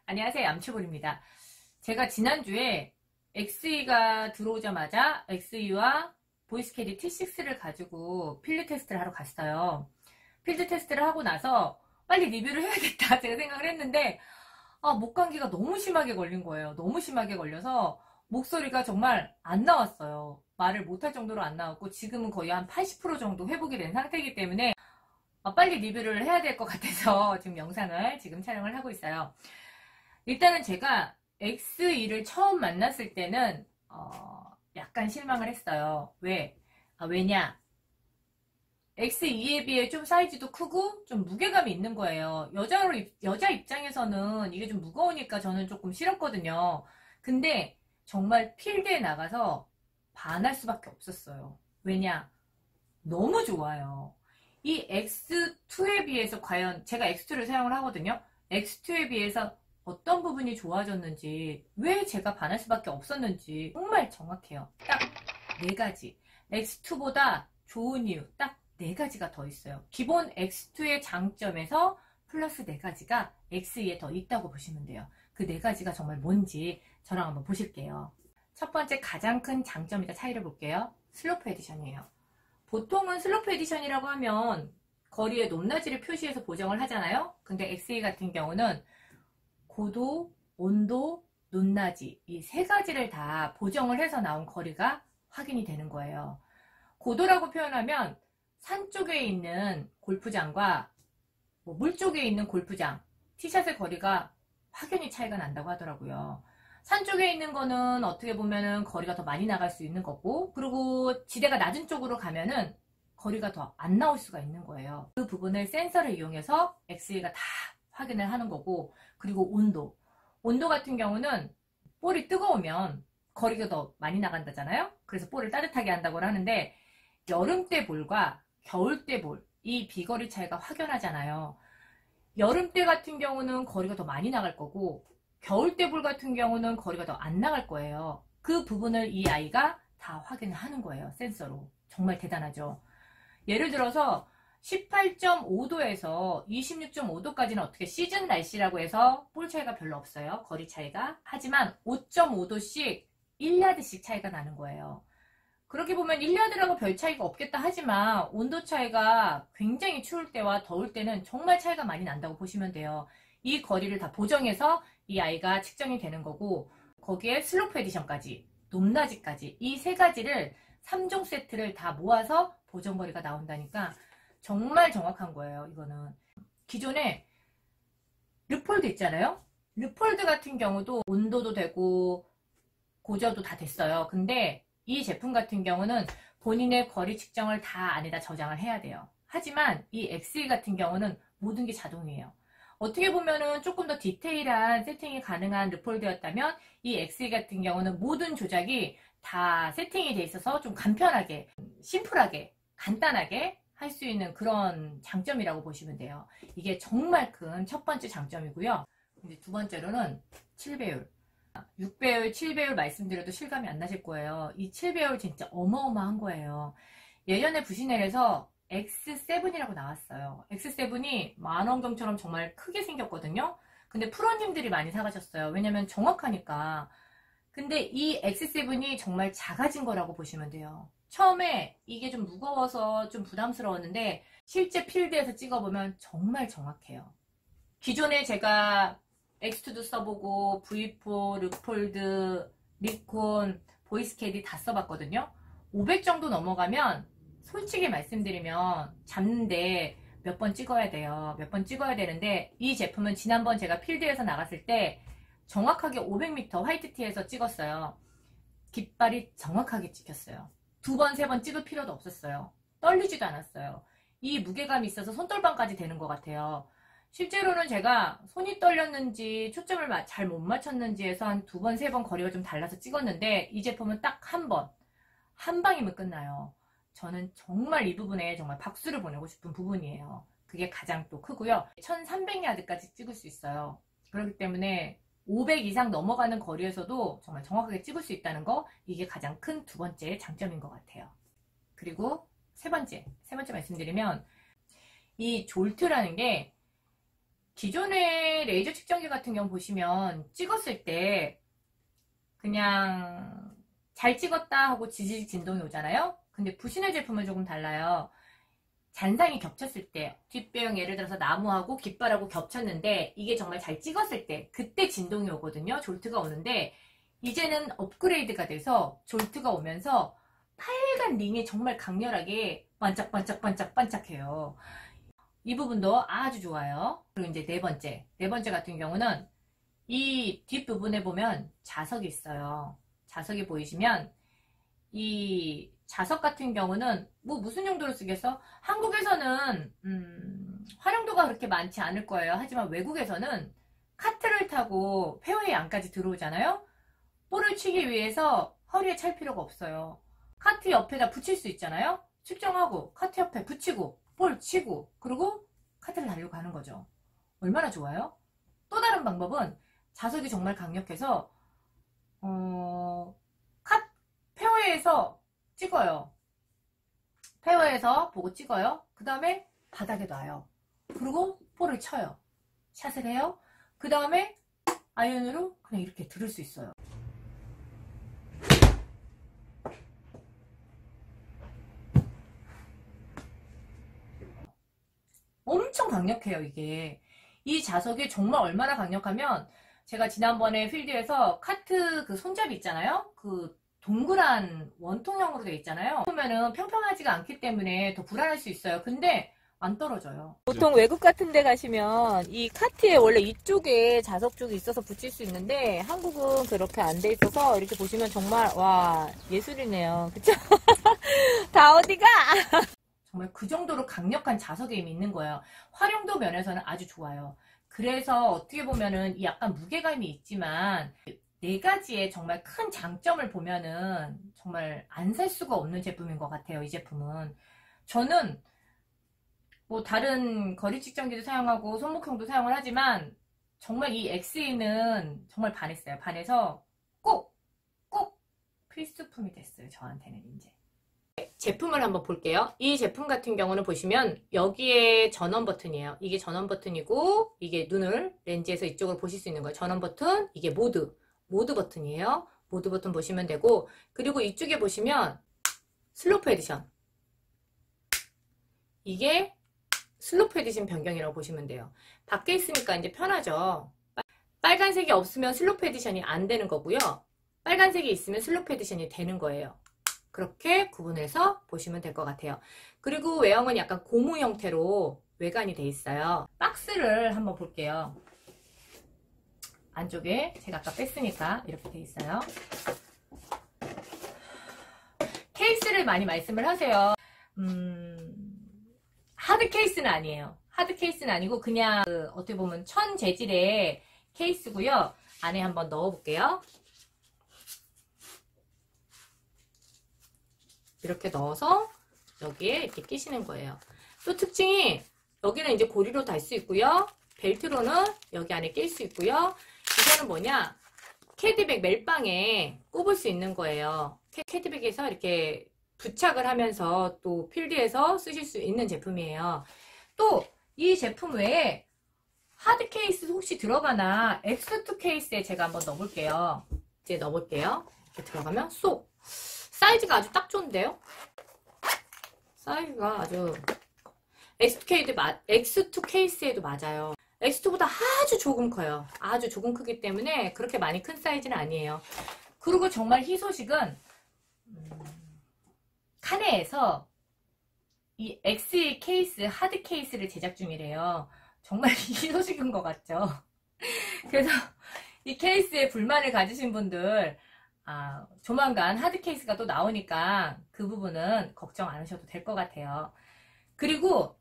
안녕하세요. 얌치볼입니다. 제가 지난주에 XE가 들어오자마자 XE와 보이스캐디 T6를 가지고 필드 테스트를 하러 갔어요. 필드 테스트를 하고 나서 빨리 리뷰를 해야겠다 제가 생각을 했는데 목감기가 너무 심하게 걸린 거예요. 너무 심하게 걸려서 목소리가 정말 안 나왔어요. 말을 못할 정도로 안 나왔고 지금은 거의 한 80% 정도 회복이 된 상태이기 때문에 빨리 리뷰를 해야 될 것 같아서 지금 영상을 지금 촬영을 하고 있어요. 일단은 제가 XE를 처음 만났을 때는 약간 실망을 했어요. 왜냐? XE에 비해 좀 사이즈도 크고 좀 무게감이 있는 거예요. 여자 입장에서는 이게 좀 무거우니까 저는 조금 싫었거든요. 근데 정말 필드에 나가서 반할 수밖에 없었어요. 왜냐? 너무 좋아요. 이 X2에 비해서 과연 제가 X2를 사용을 하거든요. X2에 비해서 어떤 부분이 좋아졌는지, 왜 제가 반할 수밖에 없었는지 정말 정확해요. 딱 4가지. X2보다 좋은 이유 딱 4가지가 더 있어요. 기본 X2의 장점에서 플러스 4가지가 XE에 더 있다고 보시면 돼요. 그 4가지가 정말 뭔지 저랑 한번 보실게요. 첫 번째 가장 큰 장점이자 차이를 볼게요. 슬로프 에디션이에요. 보통은 슬로프 에디션이라고 하면 거리의 높낮이를 표시해서 보정을 하잖아요. 근데 XE 같은 경우는 고도, 온도, 높낮이 이 3가지를 다 보정을 해서 나온 거리가 확인이 되는 거예요. 고도라고 표현하면 산 쪽에 있는 골프장과 물 쪽에 있는 골프장, 티샷의 거리가 확연히 차이가 난다고 하더라고요. 산 쪽에 있는 거는 어떻게 보면은 거리가 더 많이 나갈 수 있는 거고, 그리고 지대가 낮은 쪽으로 가면은 거리가 더 안 나올 수가 있는 거예요. 그 부분을 센서를 이용해서 XE가 다 확인을 하는 거고, 그리고 온도 같은 경우는 볼이 뜨거우면 거리가 더 많이 나간다잖아요. 그래서 볼을 따뜻하게 한다고 하는데 여름 때 볼과 겨울 때 볼, 이 비거리 차이가 확연하잖아요. 여름 때 같은 경우는 거리가 더 많이 나갈 거고 겨울 때 볼 같은 경우는 거리가 더 안 나갈 거예요. 그 부분을 이 아이가 다 확인을 하는 거예요. 센서로. 정말 대단하죠. 예를 들어서 18.5도에서 26.5도까지는 어떻게 시즌 날씨라고 해서 볼 차이가 별로 없어요. 거리 차이가. 하지만 5.5도씩 1야드씩 차이가 나는 거예요. 그렇게 보면 1야드라고 별 차이가 없겠다 하지만 온도 차이가 굉장히 추울 때와 더울 때는 정말 차이가 많이 난다고 보시면 돼요. 이 거리를 다 보정해서 이 아이가 측정이 되는 거고 거기에 슬로프 에디션까지, 높낮이까지 이 3가지를 3종 세트를 다 모아서 보정거리가 나온다니까 정말 정확한 거예요. 이거는 기존에 르폴드 있잖아요. 르폴드 같은 경우도 온도도 되고 고저도 다 됐어요. 근데 이 제품 같은 경우는 본인의 거리 측정을 다 안에다 저장을 해야 돼요. 하지만 이 XE 같은 경우는 모든 게 자동이에요. 어떻게 보면은 조금 더 디테일한 세팅이 가능한 르폴드였다면 이 XE 같은 경우는 모든 조작이 다 세팅이 돼 있어서 좀 간편하게, 심플하게, 간단하게 할 수 있는 그런 장점이라고 보시면 돼요. 이게 정말 큰 첫 번째 장점이고요. 이제 두 번째로는 7배율. 6배율, 7배율 말씀드려도 실감이 안 나실 거예요. 이 7배율 진짜 어마어마한 거예요. 예전에 부시넬에서 X7이라고 나왔어요. X7이 만원경처럼 정말 크게 생겼거든요. 근데 프로님들이 많이 사가셨어요. 왜냐면 정확하니까. 근데 이 X7이 정말 작아진 거라고 보시면 돼요. 처음에 이게 좀 무거워서 좀 부담스러웠는데 실제 필드에서 찍어보면 정말 정확해요. 기존에 제가 X2도 써보고 V4, 르폴드, 니콘, 보이스캐디 다 써봤거든요. 500 정도 넘어가면 솔직히 말씀드리면 잡는데 몇 번 찍어야 돼요. 몇 번 찍어야 되는데 이 제품은 지난번 제가 필드에서 나갔을 때 정확하게 500m 화이트티에서 찍었어요. 깃발이 정확하게 찍혔어요. 2번, 3번 찍을 필요도 없었어요. 떨리지도 않았어요. 이 무게감이 있어서 손떨방까지 되는 것 같아요. 실제로는 제가 손이 떨렸는지 초점을 잘 못 맞췄는지 해서 한 2번, 3번 거리가 좀 달라서 찍었는데 이 제품은 딱 한 번, 한 방이면 끝나요. 저는 정말 이 부분에 정말 박수를 보내고 싶은 부분이에요. 그게 가장 또 크고요. 1300야드까지 찍을 수 있어요. 그렇기 때문에 500 이상 넘어가는 거리에서도 정말 정확하게 찍을 수 있다는 거, 이게 가장 큰 두 번째 장점인 것 같아요. 그리고 세 번째 말씀드리면 이 졸트라는 게 기존의 레이저 측정기 같은 경우 보시면 찍었을 때 그냥 잘 찍었다 하고 지지직 진동이 오잖아요. 근데 부신의 제품은 조금 달라요. 잔상이 겹쳤을 때, 뒷배경 예를 들어서 나무하고 깃발하고 겹쳤는데 이게 정말 잘 찍었을 때 그때 진동이 오거든요. 졸트가 오는데 이제는 업그레이드가 돼서 졸트가 오면서 빨간 링이 정말 강렬하게 반짝반짝반짝반짝해요. 이 부분도 아주 좋아요. 그리고 이제 네 번째 같은 경우는 이 뒷부분에 보면 자석이 있어요. 자석이 보이시면 이 자석 같은 경우는 뭐 무슨 용도로 쓰겠어? 한국에서는 활용도가 그렇게 많지 않을 거예요. 하지만 외국에서는 카트를 타고 페어웨이 안까지 들어오잖아요. 볼을 치기 위해서 허리에 찰 필요가 없어요. 카트 옆에다 붙일 수 있잖아요. 측정하고 카트 옆에 붙이고 볼 치고 그리고 카트를 달리고 가는 거죠. 얼마나 좋아요? 또 다른 방법은 자석이 정말 강력해서 페어웨이에서 찍어요. 페어웨이에서 보고 찍어요. 그 다음에 바닥에 놔요. 그리고 볼을 쳐요. 샷을 해요. 그 다음에 아이언으로 그냥 이렇게 들을 수 있어요. 엄청 강력해요, 이게. 이 자석이 정말 얼마나 강력하면 제가 지난번에 필드에서 카트 그 손잡이 있잖아요. 그 동그란 원통형으로 되어 있잖아요. 보면은 평평하지가 않기 때문에 더 불안할 수 있어요. 근데 안 떨어져요. 보통 외국 같은 데 가시면 이 카트에 원래 이쪽에 자석 쪽이 있어서 붙일 수 있는데 한국은 그렇게 안 돼 있어서 이렇게 보시면 정말 와 예술이네요. 그쵸? 다 어디가? 정말 그 정도로 강력한 자석의 힘이 있는 거예요. 활용도 면에서는 아주 좋아요. 그래서 어떻게 보면은 약간 무게감이 있지만 네 가지의 정말 큰 장점을 보면은 정말 안 살 수가 없는 제품인 것 같아요. 이 제품은. 저는 뭐 다른 거리 측정기도 사용하고 손목형도 사용을 하지만 정말 이 XE는 정말 반했어요. 반해서 꼭 필수품이 됐어요. 저한테는 이제. 제품을 한번 볼게요. 이 제품 같은 경우는 보시면 여기에 전원 버튼이에요. 이게 전원 버튼이고 이게 눈을 렌즈에서 이쪽으로 보실 수 있는 거예요. 전원 버튼, 이게 모드 버튼이에요. 모드 버튼 보시면 되고 그리고 이쪽에 보시면 슬로프 에디션 이게 슬로프 에디션 변경이라고 보시면 돼요. 밖에 있으니까 이제 편하죠. 빨간색이 없으면 슬로프 에디션이 안 되는 거고요. 빨간색이 있으면 슬로프 에디션이 되는 거예요. 그렇게 구분해서 보시면 될 것 같아요. 그리고 외형은 약간 고무 형태로 외관이 돼 있어요. 박스를 한번 볼게요. 안쪽에 제가 아까 뺐으니까 이렇게 돼 있어요. 케이스를 많이 말씀을 하세요. 하드 케이스는 아니에요. 하드 케이스는 아니고 그냥 어떻게 보면 천 재질의 케이스고요. 안에 한번 넣어볼게요. 이렇게 넣어서 여기에 이렇게 끼시는 거예요. 또 특징이 여기는 이제 고리로 달 수 있고요. 벨트로는 여기 안에 낄 수 있고요. 이거는 뭐냐? 캐디백 멜빵에 꼽을 수 있는 거예요. 캐디백에서 이렇게 부착을 하면서 또 필드에서 쓰실 수 있는 제품이에요. 또 이 제품 외에 하드 케이스 혹시 들어가나 X2 케이스에 제가 한번 넣어볼게요. 이제 넣어볼게요. 이렇게 들어가면 쏙! 사이즈가 아주 딱 좋은데요? 사이즈가 아주 X2 케이스에도 맞아요. X2보다 아주 조금 커요. 아주 조금 크기 때문에 그렇게 많이 큰 사이즈는 아니에요. 그리고 정말 희소식은 카네에서 이 XE 케이스, 하드 케이스를 제작 중이래요. 정말 희소식인 것 같죠? 그래서 이 케이스에 불만을 가지신 분들 조만간 하드 케이스가 또 나오니까 그 부분은 걱정 안 하셔도 될 것 같아요. 그리고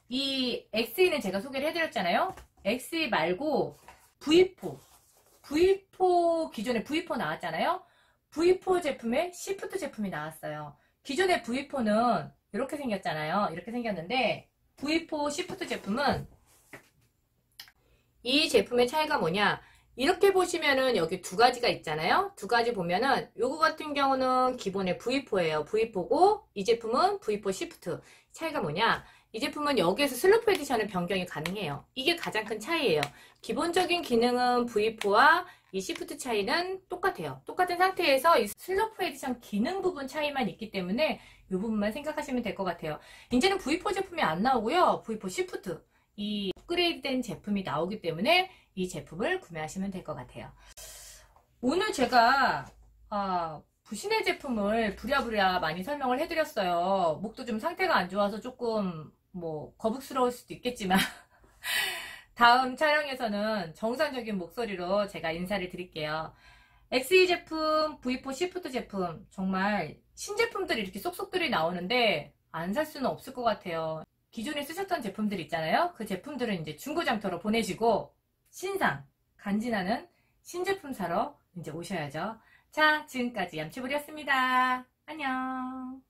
이 XE는 제가 소개를 해드렸잖아요. XE 말고 V4 기존에 V4 나왔잖아요. V4 제품에 시프트 제품이 나왔어요. 기존의 V4는 이렇게 생겼잖아요. 이렇게 생겼는데 V4 시프트 제품은 이 제품의 차이가 뭐냐? 이렇게 보시면은 여기 두 가지가 있잖아요. 두 가지 보면은 요거 같은 경우는 기본의 V4예요. V4고 이 제품은 V4 시프트. 차이가 뭐냐? 이 제품은 여기에서 슬로프 에디션은 변경이 가능해요. 이게 가장 큰 차이예요. 기본적인 기능은 V4와 이 시프트 차이는 똑같아요. 똑같은 상태에서 이 슬로프 에디션 기능 부분 차이만 있기 때문에 이 부분만 생각하시면 될 것 같아요. 이제는 V4 제품이 안 나오고요. V4 시프트, 이 업그레이드된 제품이 나오기 때문에 이 제품을 구매하시면 될 것 같아요. 오늘 제가 부신의 제품을 부랴부랴 많이 설명을 해드렸어요. 목도 좀 상태가 안 좋아서 조금 거북스러울 수도 있겠지만 다음 촬영에서는 정상적인 목소리로 제가 인사를 드릴게요. XE 제품, V4 시프트 제품 정말 신제품들이 이렇게 쏙쏙들이 나오는데 안 살 수는 없을 것 같아요. 기존에 쓰셨던 제품들 있잖아요. 그 제품들은 이제 중고장터로 보내시고 신상, 간지나는 신제품 사러 이제 오셔야죠. 자, 지금까지 얌치부리였습니다. 안녕.